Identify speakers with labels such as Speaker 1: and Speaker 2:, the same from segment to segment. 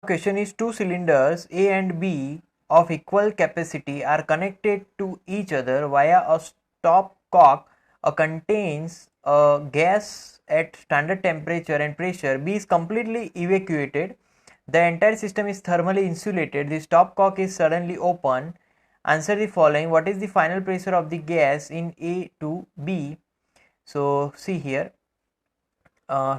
Speaker 1: Question is, two cylinders A and B of equal capacity are connected to each other via a stopcock. Contains a gas at standard temperature and pressure. B is completely evacuated. The entire system is thermally insulated. The stopcock is suddenly open. Answer the following. What is the final pressure of the gas in A to B? So see here,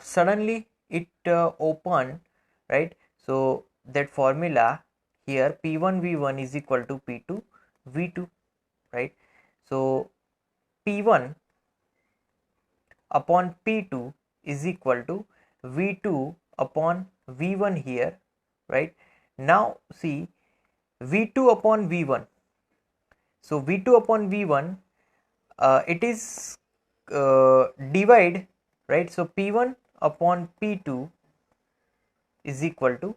Speaker 1: suddenly it open, right? So that formula here, P1 V1 is equal to P2 V2, right? So P1 upon P2 is equal to V2 upon V1 here, right? Now see, V2 upon V1. So V2 upon V1, it is divide, right? So P1 upon P2 is equal to,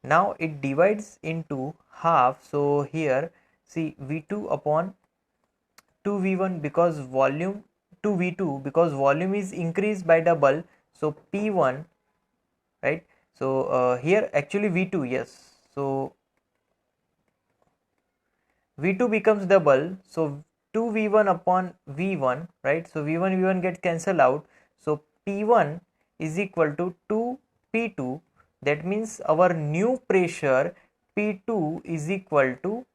Speaker 1: now it divides into half. So here see, V2 upon 2V1 because volume, 2V2 because volume is increased by double. So P1, right? So here actually V2, yes. So V2 becomes double. So 2V1 upon V1, right? So V1 V1 gets cancelled out. So P1 is equal to 2P2. That means our new pressure P2 is equal to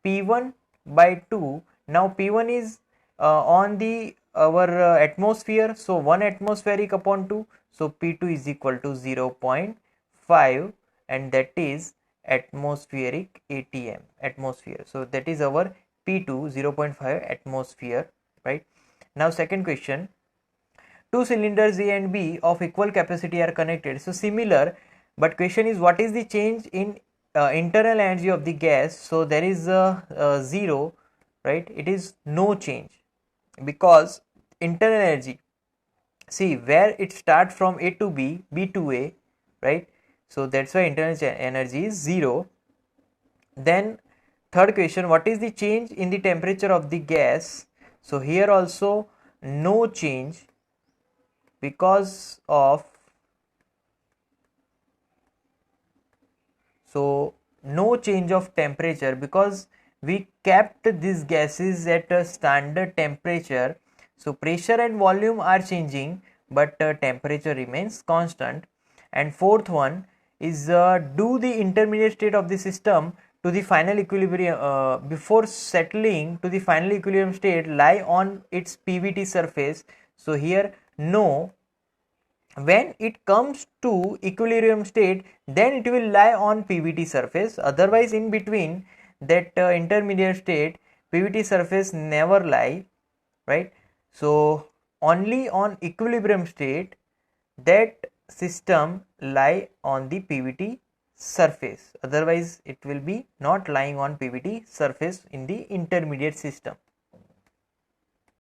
Speaker 1: P1 by 2. Now P1 is on the our atmosphere, so 1 atmospheric upon 2, so P2 is equal to 0.5, and that is atmospheric ATM, atmosphere. So that is our P2, 0.5 atmosphere, right? Now second question, two cylinders A and B of equal capacity are connected. So similar, but question is, what is the change in internal energy of the gas? So there is a zero, right? It is no change, because internal energy, see where it starts from A to B, B to A, right? So that's why internal energy is zero. Then third question, what is the change in the temperature of the gas? So here also no change, because of, so no change of temperature because we kept these gases at a standard temperature. So pressure and volume are changing, but temperature remains constant. And fourth one is, do the intermediate state of the system to the final equilibrium, before settling to the final equilibrium state, lie on its PVT surface. So here no, when it comes to equilibrium state, then it will lie on PVT surface. Otherwise in between that intermediate state, PVT surface never lie, right? So only on equilibrium state that system lie on the PVT surface, otherwise it will be not lying on PVT surface in the intermediate system.